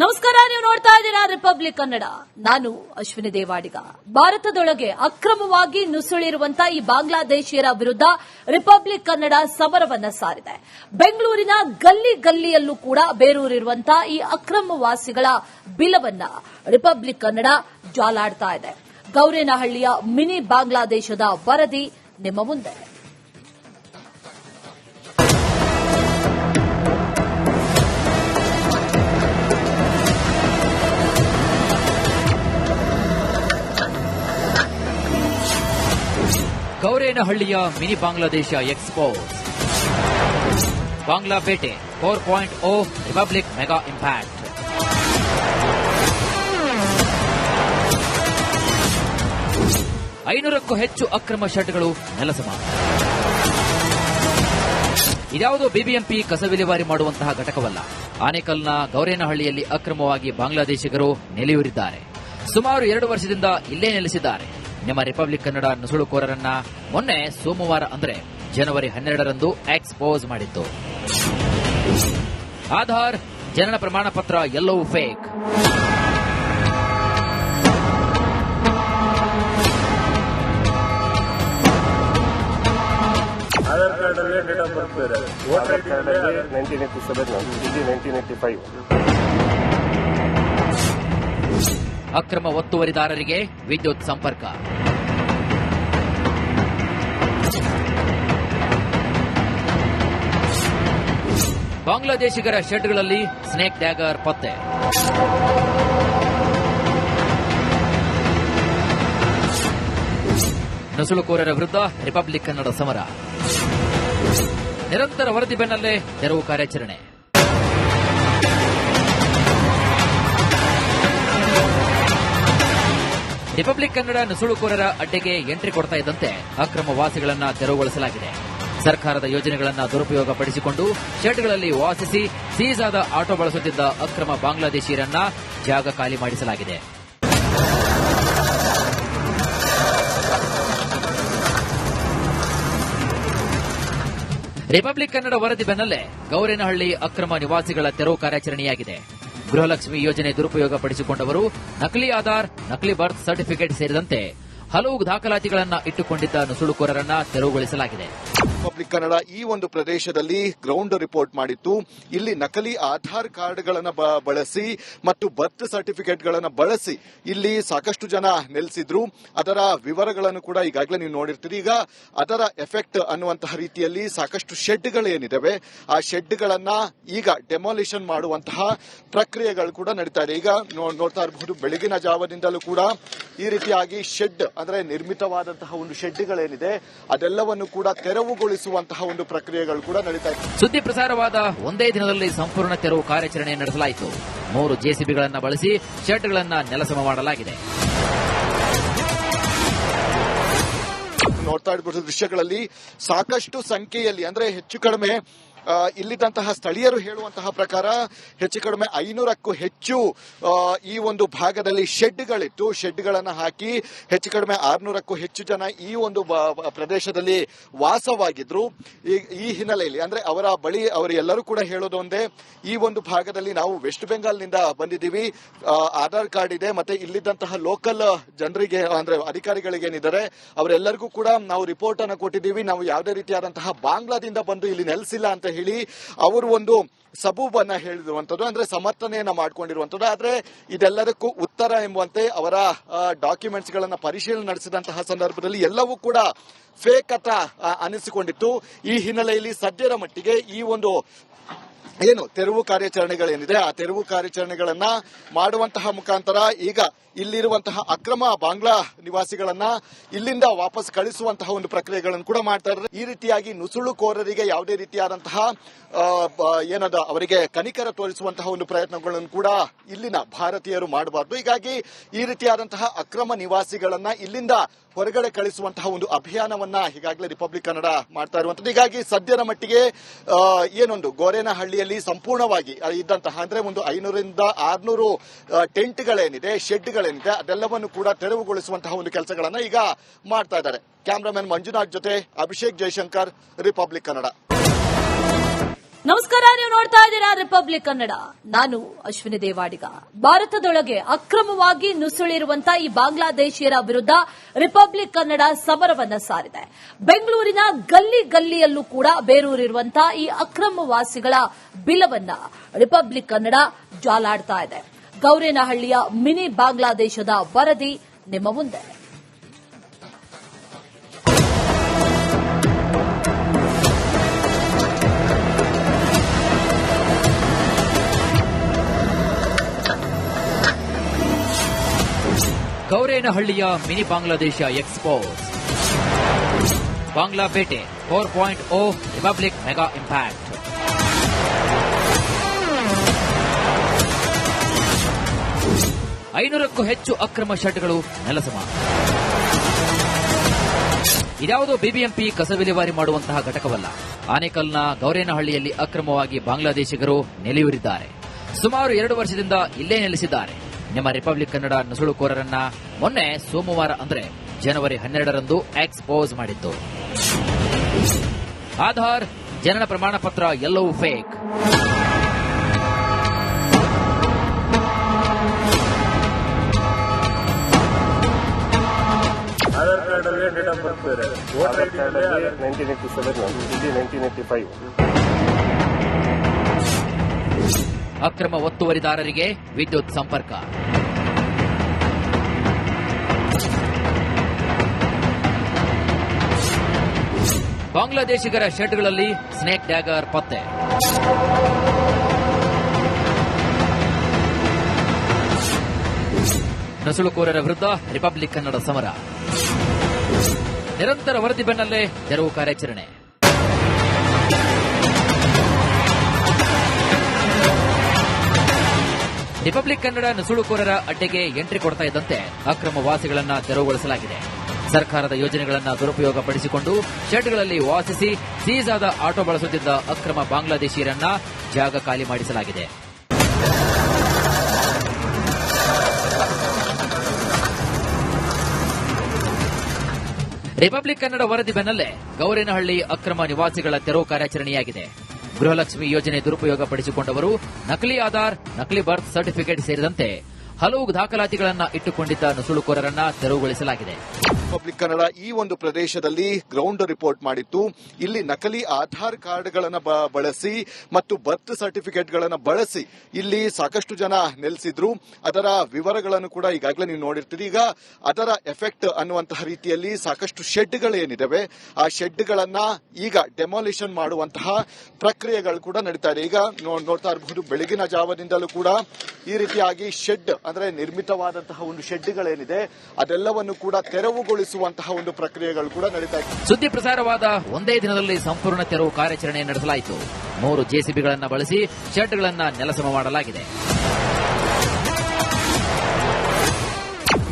ನಮಸ್ಕಾರ, ನೀವು ನೋಡ್ತಾ ಇದ್ದೀರಾ ರಿಪಬ್ಲಿಕ್ ಕನ್ನಡ. ನಾನು ಅಶ್ವಿನಿ ದೇವಾಡಿಗ. ಭಾರತದೊಳಗೆ ಅಕ್ರಮವಾಗಿ ನುಸುಳಿರುವಂತಹ ಈ ಬಾಂಗ್ಲಾದೇಶಿಯರ ವಿರುದ್ಧ ರಿಪಬ್ಲಿಕ್ ಕನ್ನಡ ಸಮರವನ್ನ ಸಾರಿದೆ. ಬೆಂಗಳೂರಿನ ಗಲ್ಲಿ ಗಲ್ಲಿಯಲ್ಲೂ ಕೂಡ ಬೇರೂರಿರುವಂತಹ ಈ ಅಕ್ರಮವಾಸಿಗಳ ಬಿಲವನ್ನ ರಿಪಬ್ಲಿಕ್ ಕನ್ನಡ ಜಾಲಾಡ್ತಾ ಇದೆ. ಗೌರೇನಹಳ್ಳಿಯ ಮಿನಿ ಬಾಂಗ್ಲಾದೇಶದ ವರದಿ ನಿಮ್ಮ ಮುಂದೆ. ಗೌರೇನಹಳ್ಳಿಯ ಮಿನಿ ಬಾಂಗ್ಲಾದೇಶ ಎಕ್ಸ್ಪೋಸ್. ಬಾಂಗ್ಲಾ ಬೇಟೆ 4.0 ರಿಪಬ್ಲಿಕ್ ಮೆಗಾ ಇಂಪ್ಯಾಕ್ಟ್. ಐನೂರಕ್ಕೂ ಹೆಚ್ಚು ಅಕ್ರಮ ಶೆಡ್ಗಳು ನೆಲಸಮ. ಇದ್ಯಾವುದೋ ಬಿಬಿಎಂಪಿ ಕಸ ವಿಲೇವಾರಿ ಮಾಡುವಂತಹ ಘಟಕವಲ್ಲ. ಆನೇಕಲ್ನ ಗೌರೇನಹಳ್ಳಿಯಲ್ಲಿ ಅಕ್ರಮವಾಗಿ ಬಾಂಗ್ಲಾದೇಶಿಗರು ನೆಲೆಯೂರಿದ್ದಾರೆ. ಸುಮಾರು 2 ವರ್ಷದಿಂದ ಇಲ್ಲೇ ನೆಲೆಸಿದ್ದಾರೆ. ನಿಮ್ಮ ರಿಪಬ್ಲಿಕ್ ಕನ್ನಡ ನುಸುಳುಕೋರರನ್ನ ಮೊನ್ನೆ ಸೋಮವಾರ ಅಂದರೆ ಜನವರಿ 12ರಂದು ಎಕ್ಸ್ಪೋಸ್ ಮಾಡಿತ್ತು. ಆಧಾರ್, ಜನನ ಪ್ರಮಾಣ ಪತ್ರ ಎಲ್ಲವೂ ಫೇಕ್. ಆಧಾರ್ ಕಾರ್ಡ್ ಅಲ್ಲಿ ಡೇಟ್ ಆಫ್ ಬರ್ತ್ ಬೇರೆ, ವೋಟರ್ ಕಾರ್ಡ್ ಅಲ್ಲಿ 1987 ಇಲ್ಲಿ 1985. ಅಕ್ರಮ ಒತ್ತುವರಿದಾರರಿಗೆ ವಿದ್ಯುತ್ ಸಂಪರ್ಕ. ಬಾಂಗ್ಲಾದೇಶಿಗರ ಶೆಡ್ಗಳಲ್ಲಿ ಸ್ನೇಕ್ ಡ್ಯಾಗರ್ ಪತ್ತೆ. ನುಸುಳುಕೋರರ ವಿರುದ್ಧ ರಿಪಬ್ಲಿಕ್ ಕನ್ನಡ ಸಮರ. ನಿರಂತರ ವರದಿ ಬೆನ್ನಲ್ಲೇ ತೆರವು ಕಾರ್ಯಾಚರಣೆ. ರಿಪಬ್ಲಿಕ್ ಕನ್ನಡ ನುಸುಳುಕೋರರ ಅಡ್ಡೆಗೆ ಎಂಟ್ರಿ ಕೊಡ್ತಾ ಇದ್ದಂತೆ ಅಕ್ರಮ ವಾಸಿಗಳನ್ನ ತೆರವುಗೊಳಿಸಲಾಗಿದೆ. ಸರ್ಕಾರದ ಯೋಜನೆಗಳನ್ನು ದುರುಪಯೋಗ ಪಡಿಸಿಕೊಂಡು ಶೆಡ್ಗಳಲ್ಲಿ ವಾಸಿಸಿ ಸೀಸ್ ಆದ ಆಟೋ ಬಳಸುತ್ತಿದ್ದ ಅಕ್ರಮ ಬಾಂಗ್ಲಾದೇಶಿಯರನ್ನ ಜಾಗ ಖಾಲಿ ಮಾಡಿಸಲಾಗಿದೆ. ರಿಪಬ್ಲಿಕ್ ಕನ್ನಡ ವರದಿ ಬೆನ್ನಲ್ಲೇ ಗೌರೇನಹಳ್ಳಿ ಅಕ್ರಮ ನಿವಾಸಿಗಳ ತೆರವು ಕಾರ್ಯಾಚರಣೆಯಾಗಿದೆ. ಗೃಹಲಕ್ಷ್ಮಿ ಯೋಜನೆ ದುರುಪಯೋಗ ಪಡಿಸಿಕೊಂಡವರು ನಕಲಿ ಆಧಾರ್, ನಕಲಿ ಬರ್ತ್ ಸರ್ಟಿಫಿಕೇಟ್ ಸೇರಿದಂತೆ ಹಲವು ದಾಖಲಾತಿಗಳನ್ನು ಇಟ್ಟುಕೊಂಡಿದ್ದ ನುಸುಳುಕೋರರನ್ನ ತೆರವುಗೊಳಿಸಲಾಗಿದೆ. ರಿಪಬ್ಲಿಕ್ ಕನ್ನಡ ಈ ಒಂದು ಪ್ರದೇಶದಲ್ಲಿ ಗ್ರೌಂಡ್ ರಿಪೋರ್ಟ್ ಮಾಡಿತ್ತು. ಇಲ್ಲಿ ನಕಲಿ ಆಧಾರ್ ಕಾರ್ಡ್ಗಳನ್ನು ಬಳಸಿ ಮತ್ತು ಬರ್ತ್ ಸರ್ಟಿಫಿಕೇಟ್ಗಳನ್ನು ಬಳಸಿ ಇಲ್ಲಿ ಸಾಕಷ್ಟು ಜನ ನೆಲೆಸಿದ್ರು. ಅದರ ವಿವರಗಳನ್ನು ಕೂಡ ಈಗಾಗಲೇ ನೀವು ನೋಡಿರ್ತೀರಿ. ಈಗ ಅದರ ಎಫೆಕ್ಟ್ ಅನ್ನುವಂತಹ ರೀತಿಯಲ್ಲಿ ಸಾಕಷ್ಟು ಶೆಡ್ಗಳೇನಿದಾವೆ ಆ ಶೆಡ್ಗಳನ್ನ ಈಗ ಡೆಮಾಲಿಷನ್ ಮಾಡುವಂತಹ ಪ್ರಕ್ರಿಯೆಗಳು ಕೂಡ ನಡೀತಾ ಇದೆ. ಈಗ ನೋಡ್ತಾ ಇರಬಹುದು, ಬೆಳಗಿನ ಜಾವದಿಂದಲೂ ಕೂಡ ಈ ರೀತಿಯಾಗಿ ಶೆಡ್ ಅಂದ್ರೆ ನಿರ್ಮಿತವಾದಂತಹ ಒಂದು ಶೆಡ್ಗಳೇನಿದೆ ಅದೆಲ್ಲವನ್ನು ಕೂಡ ತೆರವುಗೊಳಿಸುವಂತಹ ಒಂದು ಪ್ರಕ್ರಿಯೆಗಳು ಕೂಡ ನಡೀತಾ ಇದೆ. ಸುದ್ದಿ ಪ್ರಸಾರವಾದ ಒಂದೇ ದಿನದಲ್ಲಿ ಸಂಪೂರ್ಣ ತೆರವು ಕಾರ್ಯಾಚರಣೆ ನಡೆಸಲಾಯಿತು. 3 ಜೆಸಿಬಿಗಳನ್ನು ಬಳಸಿ ಶೆಡ್ಗಳನ್ನು ನೆಲಸಮ ಮಾಡಲಾಗಿದೆ. ನೋಡ್ತಾ ಇರಬಹುದು ದೃಶ್ಯಗಳಲ್ಲಿ ಸಾಕಷ್ಟು ಸಂಖ್ಯೆಯಲ್ಲಿ ಅಂದ್ರೆ ಹೆಚ್ಚು ಕಡಿಮೆ ಇಲ್ಲಿದ್ದಂತಹ ಸ್ಥಳೀಯರು ಹೇಳುವಂತಹ ಪ್ರಕಾರ ಹೆಚ್ಚು ಕಡಿಮೆ 500ಕ್ಕೂ ಹೆಚ್ಚು ಈ ಒಂದು ಭಾಗದಲ್ಲಿ ಶೆಡ್ಗಳಿತ್ತು. ಶೆಡ್ಗಳನ್ನು ಹಾಕಿ ಹೆಚ್ಚು ಕಡಿಮೆ 600ಕ್ಕೂ ಹೆಚ್ಚು ಜನ ಈ ಒಂದು ಪ್ರದೇಶದಲ್ಲಿ ವಾಸವಾಗಿದ್ರು. ಈ ಹಿನ್ನೆಲೆಯಲ್ಲಿ ಅಂದ್ರೆ ಅವರ ಬಳಿ ಅವರು ಎಲ್ಲರೂ ಕೂಡ ಹೇಳೋದು ಒಂದೇ, ಈ ಒಂದು ಭಾಗದಲ್ಲಿ ನಾವು ವೆಸ್ಟ್ ಬೆಂಗಾಲ್ನಿಂದ ಬಂದಿದ್ದೀವಿ, ಆಧಾರ್ ಕಾರ್ಡ್ ಇದೆ, ಮತ್ತೆ ಇಲ್ಲಿದ್ದಂತಹ ಲೋಕಲ್ ಜನರಿಗೆ ಅಂದ್ರೆ ಅಧಿಕಾರಿಗಳಿಗೆ ಏನಿದ್ದಾರೆ ಅವರೆಲ್ಲರಿಗೂ ಕೂಡ ನಾವು ರಿಪೋರ್ಟ್ ಅನ್ನು ಕೊಟ್ಟಿದ್ದೀವಿ, ನಾವು ಯಾವುದೇ ರೀತಿಯಾದಂತಹ ಬಾಂಗ್ಲಾದಿಂದ ಬಂದು ಇಲ್ಲಿ ನೆಲೆಸಿಲ್ಲ ಅಂತ ಹೇಳಿ ಅವರು ಒಂದು ಸಬೂಬನ್ನ ಹೇಳಿರುವಂತದ್ದು, ಅಂದ್ರೆ ಸಮರ್ಥನೆಯನ್ನ ಮಾಡಿಕೊಂಡಿರುವಂತದ್ದು. ಆದ್ರೆ ಇದೆಲ್ಲದಕ್ಕೂ ಉತ್ತರ ಎಂಬಂತೆ ಅವರ ಡಾಕ್ಯುಮೆಂಟ್ಸ್ ಗಳನ್ನ ಪರಿಶೀಲನೆ ನಡೆಸಿದಂತಹ ಸಂದರ್ಭದಲ್ಲಿ ಎಲ್ಲವೂ ಕೂಡ ಫೇಕ್ ಅಂತ ಅನಿಸಿಕೊಂಡಿತ್ತು. ಈ ಹಿನ್ನೆಲೆಯಲ್ಲಿ ಸದ್ಯದ ಮಟ್ಟಿಗೆ ಈ ಒಂದು ಏನು ತೆರವು ಕಾರ್ಯಾಚರಣೆಗಳೇನಿದೆ ಆ ತೆರವು ಕಾರ್ಯಾಚರಣೆಗಳನ್ನ ಮಾಡುವಂತಹ ಮುಖಾಂತರ ಈಗ ಇಲ್ಲಿರುವಂತಹ ಅಕ್ರಮ ಬಾಂಗ್ಲಾ ನಿವಾಸಿಗಳನ್ನ ಇಲ್ಲಿಂದ ವಾಪಸ್ ಕಳಿಸುವಂತಹ ಒಂದು ಪ್ರಕ್ರಿಯೆಗಳನ್ನು ಕೂಡ ಮಾಡ್ತಾ ಇದ್ದಾರೆ. ಈ ರೀತಿಯಾಗಿ ನುಸುಳುಕೋರರಿಗೆ ಯಾವುದೇ ರೀತಿಯಾದಂತಹ ಏನದ ಅವರಿಗೆ ಕನಿಕರ ತೋರಿಸುವಂತಹ ಒಂದು ಪ್ರಯತ್ನಗಳನ್ನು ಕೂಡ ಇಲ್ಲಿನ ಭಾರತೀಯರು ಮಾಡಬಾರದು. ಹೀಗಾಗಿ ಈ ರೀತಿಯಾದಂತಹ ಅಕ್ರಮ ನಿವಾಸಿಗಳನ್ನ ಇಲ್ಲಿಂದ ಹೊರಗಡೆ ಕಳಿಸುವಂತಹ ಒಂದು ಅಭಿಯಾನವನ್ನ ಈಗಾಗಲೇ ರಿಪಬ್ಲಿಕ್ ಕನ್ನಡ ಮಾಡ್ತಾ ಇರುವಂತದ್ದು. ಹೀಗಾಗಿ ಸದ್ಯದ ಮಟ್ಟಿಗೆ ಏನೊಂದು ಗೋರೇನಹಳ್ಳಿಯಲ್ಲಿ ಸಂಪೂರ್ಣವಾಗಿ ಇದ್ದಂತಹ ಅಂದ್ರೆ ಒಂದು 500ರಿಂದ 600 ಟೆಂಟ್ಗಳೇನಿದೆ, ಶೆಡ್ಗಳೇನಿದೆ ಅದೆಲ್ಲವನ್ನು ಕೂಡ ತೆರವುಗೊಳಿಸುವಂತಹ ಒಂದು ಕೆಲಸಗಳನ್ನ ಈಗ ಮಾಡ್ತಾ ಇದ್ದಾರೆ. ಕ್ಯಾಮರಾಮನ್ ಮಂಜುನಾಥ್ ಜೊತೆ ಅಭಿಷೇಕ್ ಜೈಶಂಕರ್, ರಿಪಬ್ಲಿಕ್ ಕನ್ನಡ. ನಮಸ್ಕಾರ, ನೀವು ನೋಡ್ತಾ ಇದ್ದೀರಾ ರಿಪಬ್ಲಿಕ್ ಕನ್ನಡ. ನಾನು ಅಶ್ವಿನಿ ದೇವಾಡಿಗ. ಭಾರತದೊಳಗೆ ಅಕ್ರಮವಾಗಿ ನುಸುಳಿರುವಂತಹ ಈ ಬಾಂಗ್ಲಾದೇಶಿಯರ ವಿರುದ್ಧ ರಿಪಬ್ಲಿಕ್ ಕನ್ನಡ ಸಮರವನ್ನ ಸಾರಿದೆ. ಬೆಂಗಳೂರಿನ ಗಲ್ಲಿ ಗಲ್ಲಿಯಲ್ಲೂ ಕೂಡ ಬೇರೂರಿರುವಂತಹ ಈ ಅಕ್ರಮವಾಸಿಗಳ ಬಿಲವನ್ನ ರಿಪಬ್ಲಿಕ್ ಕನ್ನಡ ಜಾಲಾಡ್ತಾ ಇದೆ. ಗೌರೇನಹಳ್ಳಿಯ ಮಿನಿ ಬಾಂಗ್ಲಾದೇಶದ ವರದಿ ನಿಮ್ಮ ಮುಂದೆ. ಗೌರೇನಹಳ್ಳಿಯ ಮಿನಿ ಬಾಂಗ್ಲಾದೇಶ ಎಕ್ಸ್ಪೋಸ್. ಬಾಂಗ್ಲಾ ಬೇಟೆ 4.0 ರಿಪಬ್ಲಿಕ್ ಮೆಗಾ ಇಂಪ್ಯಾಕ್ಟ್. ಐನೂರಕ್ಕೂ ಹೆಚ್ಚು ಅಕ್ರಮ ಶೆಡ್ಗಳು ನೆಲಸಮ. ಇದ್ಯಾವುದೋ ಬಿಬಿಎಂಪಿ ಕಸ ವಿಲೇವಾರಿ ಮಾಡುವಂತಹ ಘಟಕವಲ್ಲ. ಆನೇಕಲ್ನ ಗೌರೇನಹಳ್ಳಿಯಲ್ಲಿ ಅಕ್ರಮವಾಗಿ ಬಾಂಗ್ಲಾದೇಶಿಗರು ನೆಲೆಯೂರಿದ್ದಾರೆ. ಸುಮಾರು 2 ವರ್ಷದಿಂದ ಇಲ್ಲೇ ನೆಲೆಸಿದ್ದಾರೆ. ನಿಮ್ಮ ರಿಪಬ್ಲಿಕ್ ಕನ್ನಡ ನುಸುಳುಕೋರರನ್ನ ಮೊನ್ನೆ ಸೋಮವಾರ ಅಂದ್ರೆ ಜನವರಿ 12ರಂದು ಎಕ್ಸ್ಪೋಸ್ ಮಾಡಿತ್ತು. ಆಧಾರ್, ಜನನ ಪ್ರಮಾಣ ಪತ್ರ ಎಲ್ಲವೂ ಫೇಕ್. ಆಧಾರ್ ಕಾರ್ಡ್ ಅಲ್ಲಿ ಡೇಟ್ ಆಫ್ ಬರ್ತ್ ಬೇರೆ, ವೋಟರ್ ಕಾರ್ಡ್ ಅಲ್ಲಿ 1987, ಇದು 1985. ಅಕ್ರಮ ಒತ್ತುವರಿದಾರರಿಗೆ ವಿದ್ಯುತ್ ಸಂಪರ್ಕ. ಬಾಂಗ್ಲಾದೇಶಿಗರ ಶೆಡ್ಗಳಲ್ಲಿ ಸ್ನೇಕ್ ಡ್ಯಾಗರ್ ಪತ್ತೆ. ನುಸುಳುಕೋರರ ವಿರುದ್ಧ ರಿಪಬ್ಲಿಕ್ ಕನ್ನಡ ಸಮರ. ನಿರಂತರ ವರದಿ ಬೆನ್ನಲ್ಲೇ ತೆರವು ಕಾರ್ಯಾಚರಣೆ. ರಿಪಬ್ಲಿಕ್ ಕನ್ನಡ ನುಸುಳುಕೋರರ ಅಡ್ಡೆಗೆ ಎಂಟ್ರಿ ಕೊಡ್ತಾ ಇದ್ದಂತೆ ಅಕ್ರಮವಾಸಿಗಳನ್ನ ತೆರವುಗೊಳಿಸಲಾಗಿದೆ. ಸರ್ಕಾರದ ಯೋಜನೆಗಳನ್ನು ದುರುಪಯೋಗಪಡಿಸಿಕೊಂಡು ಶೆಡ್ಗಳಲ್ಲಿ ವಾಸಿಸಿ ಸೀಸ್ ಆದ ಆಟೋ ಬಳಸುತ್ತಿದ್ದ ಅಕ್ರಮ ಬಾಂಗ್ಲಾದೇಶಿಯರನ್ನ ಜಾಗ ಖಾಲಿ ಮಾಡಿಸಲಾಗಿದೆ. ರಿಪಬ್ಲಿಕ್ ಕನ್ನಡ ವರದಿ ಬೆನ್ನಲ್ಲೇ ಗೌರೇನಹಳ್ಳಿ ಅಕ್ರಮ ನಿವಾಸಿಗಳ ತೆರವು ಕಾರ್ಯಾಚರಣೆಯಾಗಿದೆ. ಗೃಹಲಕ್ಷ್ಮಿ ಯೋಜನೆ ದುರುಪಯೋಗ ಪಡಿಸಿಕೊಂಡವರು ನಕಲಿ ಆಧಾರ್, ನಕಲಿ ಬರ್ತ್ ಸರ್ಟಿಫಿಕೇಟ್ ಸೇರಿದಂತೆ ಹಲವು ದಾಖಲಾತಿಗಳನ್ನು ಇಟ್ಟುಕೊಂಡಿದ್ದ ನುಸುಳುಕೋರರನ್ನ ತೆರವುಗೊಳಿಸಲಾಗಿದೆ. ರಿಪಬ್ಲಿಕ್ ಕನ್ನಡ ಈ ಒಂದು ಪ್ರದೇಶದಲ್ಲಿ ಗ್ರೌಂಡ್ ರಿಪೋರ್ಟ್ ಮಾಡಿತ್ತು. ಇಲ್ಲಿ ನಕಲಿ ಆಧಾರ್ ಕಾರ್ಡ್ಗಳನ್ನು ಬಳಸಿ ಮತ್ತು ಬರ್ತ್ ಸರ್ಟಿಫಿಕೇಟ್ಗಳನ್ನು ಬಳಸಿ ಇಲ್ಲಿ ಸಾಕಷ್ಟು ಜನ ನೆಲೆಸಿದ್ರು. ಅದರ ವಿವರಗಳನ್ನು ಕೂಡ ಈಗಾಗಲೇ ನೀವು ನೋಡಿರ್ತೀರಿ. ಈಗ ಅದರ ಎಫೆಕ್ಟ್ ಅನ್ನುವಂತಹ ರೀತಿಯಲ್ಲಿ ಸಾಕಷ್ಟು ಶೆಡ್ಗಳೇನಿದಾವೆ ಆ ಶೆಡ್ಗಳನ್ನ ಈಗ ಡೆಮಾಲಿಷನ್ ಮಾಡುವಂತಹ ಪ್ರಕ್ರಿಯೆಗಳು ಕೂಡ ನಡೀತಾ ಇದೆ. ಈಗ ನೋಡ್ತಾ ಇರಬಹುದು, ಬೆಳಗಿನ ಜಾವದಿಂದಲೂ ಕೂಡ ಈ ರೀತಿಯಾಗಿ ಶೆಡ್ ಅಂದ್ರೆ ನಿರ್ಮಿತವಾದಂತಹ ಒಂದು ಶೆಡ್ಗಳೇನಿದೆ ಅದೆಲ್ಲವನ್ನು ಕೂಡ ತೆರವುಗೊಳಿಸುವಂತಹ ಒಂದು ಪ್ರಕ್ರಿಯೆಗಳು ಕೂಡ ನಡೀತಾ ಇದೆ. ಸುದ್ದಿ ಪ್ರಸಾರವಾದ ಒಂದೇ ದಿನದಲ್ಲಿ ಸಂಪೂರ್ಣ ತೆರವು ಕಾರ್ಯಾಚರಣೆ ನಡೆಸಲಾಯಿತು. 3 ಜೆಸಿಬಿಗಳನ್ನು ಬಳಸಿ ಶೆಡ್ಗಳನ್ನು ನೆಲಸಮ ಮಾಡಲಾಗಿದೆ.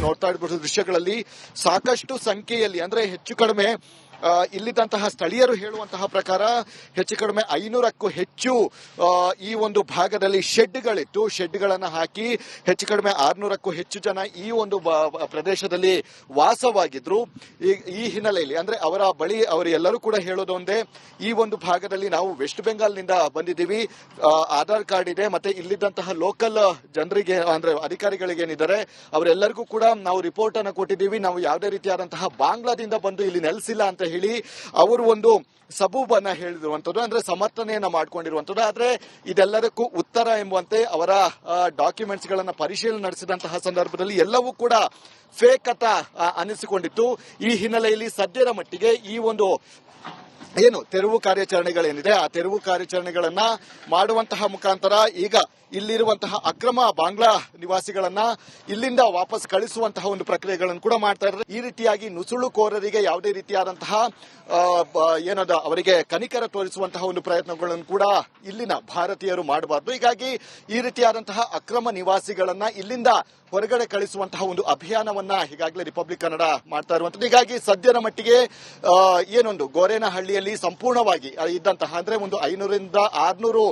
ನೋಡ್ತಾ ಇರಬಹುದು ದೃಶ್ಯಗಳಲ್ಲಿ ಸಾಕಷ್ಟು ಸಂಖ್ಯೆಯಲ್ಲಿ ಅಂದ್ರೆ ಹೆಚ್ಚು ಕಡಿಮೆ ಇಲ್ಲಿದ್ದಂತಹ ಸ್ಥಳೀಯರು ಹೇಳುವಂತಹ ಪ್ರಕಾರ ಹೆಚ್ಚು ಕಡಿಮೆ 500ಕ್ಕೂ ಹೆಚ್ಚು ಈ ಒಂದು ಭಾಗದಲ್ಲಿ ಶೆಡ್ಗಳಿತ್ತು. ಶೆಡ್ಗಳನ್ನು ಹಾಕಿ ಹೆಚ್ಚು ಕಡಿಮೆ 600ಕ್ಕೂ ಹೆಚ್ಚು ಜನ ಈ ಒಂದು ಪ್ರದೇಶದಲ್ಲಿ ವಾಸವಾಗಿದ್ರು. ಈ ಹಿನ್ನೆಲೆಯಲ್ಲಿ ಅಂದ್ರೆ ಅವರ ಬಳಿ ಅವರೆಲ್ಲರೂ ಕೂಡ ಹೇಳೋದು ಒಂದೇ, ಈ ಒಂದು ಭಾಗದಲ್ಲಿ ನಾವು ವೆಸ್ಟ್ ಬೆಂಗಾಲ್ನಿಂದ ಬಂದಿದ್ದೀವಿ, ಆಧಾರ್ ಕಾರ್ಡ್ ಇದೆ, ಮತ್ತೆ ಇಲ್ಲಿದ್ದಂತಹ ಲೋಕಲ್ ಜನರಿಗೆ ಅಂದ್ರೆ ಅಧಿಕಾರಿಗಳಿಗೆ ಏನಿದ್ದಾರೆ ಅವರೆಲ್ಲರಿಗೂ ಕೂಡ ನಾವು ರಿಪೋರ್ಟ್ ಅನ್ನು ಕೊಟ್ಟಿದ್ದೀವಿ, ನಾವು ಯಾವುದೇ ರೀತಿಯಾದಂತಹ ಬಾಂಗ್ಲಾದಿಂದ ಬಂದು ಇಲ್ಲಿ ನೆಲೆಸಿಲ್ಲ ಅಂತ ಹೇಳಿ ಅವರು ಒಂದು ಸಬೂಬನ್ನ ಹೇಳಿರುವಂತದ್ದು, ಅಂದ್ರೆ ಸಮರ್ಥನೆಯನ್ನ ಮಾಡ್ಕೊಂಡಿರುವಂತದ್ದು. ಆದ್ರೆ ಇದೆಲ್ಲದಕ್ಕೂ ಉತ್ತರ ಎಂಬುವಂತೆ ಅವರ ಡಾಕ್ಯುಮೆಂಟ್ಸ್ ಗಳನ್ನ ಪರಿಶೀಲನೆ ನಡೆಸಿದಂತಹ ಸಂದರ್ಭದಲ್ಲಿ ಎಲ್ಲವೂ ಕೂಡ ಫೇಕ್ ಅಂತ ಅನಿಸಿಕೊಂಡಿತ್ತು. ಈ ಹಿನ್ನೆಲೆಯಲ್ಲಿ ಸದ್ಯದ ಮಟ್ಟಿಗೆ ಈ ಒಂದು ಏನು ತೆರವು ಕಾರ್ಯಾಚರಣೆಗಳೇನಿದೆ ಆ ತೆರವು ಕಾರ್ಯಾಚರಣೆಗಳನ್ನ ಮಾಡುವಂತಹ ಮುಖಾಂತರ ಈಗ ಇಲ್ಲಿರುವಂತಹ ಅಕ್ರಮ ಬಾಂಗ್ಲಾ ನಿವಾಸಿಗಳನ್ನ ಇಲ್ಲಿಂದ ವಾಪಸ್ ಕಳಿಸುವಂತಹ ಒಂದು ಪ್ರಕ್ರಿಯೆಗಳನ್ನು ಕೂಡ ಮಾಡ್ತಾ ಇದ್ದಾರೆ. ಈ ರೀತಿಯಾಗಿ ನುಸುಳುಕೋರರಿಗೆ ಯಾವುದೇ ರೀತಿಯಾದಂತಹ ಏನದ ಅವರಿಗೆ ಕನಿಕರ ತೋರಿಸುವಂತಹ ಒಂದು ಪ್ರಯತ್ನಗಳನ್ನು ಕೂಡ ಇಲ್ಲಿನ ಭಾರತೀಯರು ಮಾಡಬಾರದು. ಹೀಗಾಗಿ ಈ ರೀತಿಯಾದಂತಹ ಅಕ್ರಮ ನಿವಾಸಿಗಳನ್ನ ಇಲ್ಲಿಂದ ಹೊರಗಡೆ ಕಳಿಸುವಂತಹ ಒಂದು ಅಭಿಯಾನವನ್ನ ಈಗಾಗಲೇ ರಿಪಬ್ಲಿಕ್ ಕನ್ನಡ ಮಾಡ್ತಾ ಇರುವಂತದ್ದು. ಹೀಗಾಗಿ ಸದ್ಯದ ಮಟ್ಟಿಗೆ ಏನೊಂದು ಗೋರೇನಹಳ್ಳಿಯಲ್ಲಿ ಸಂಪೂರ್ಣವಾಗಿ ಇದ್ದಂತಹ ಅಂದ್ರೆ ಒಂದು 500ರಿಂದ 600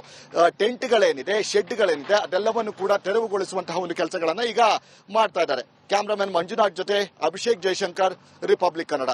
ಟೆಂಟ್ಗಳೇನಿದೆ, ಶೆಡ್ಗಳೇನಿದೆ ಅದೆಲ್ಲವನ್ನು ಕೂಡ ತೆರವುಗೊಳಿಸುವಂತಹ ಒಂದು ಕೆಲಸಗಳನ್ನ ಈಗ ಮಾಡ್ತಾ ಇದ್ದಾರೆ. ಕ್ಯಾಮರಾಮನ್ ಮಂಜುನಾಥ್ ಜೊತೆ ಅಭಿಷೇಕ್ ಜಯಶಂಕರ್, ರಿಪಬ್ಲಿಕ್ ಕನ್ನಡ.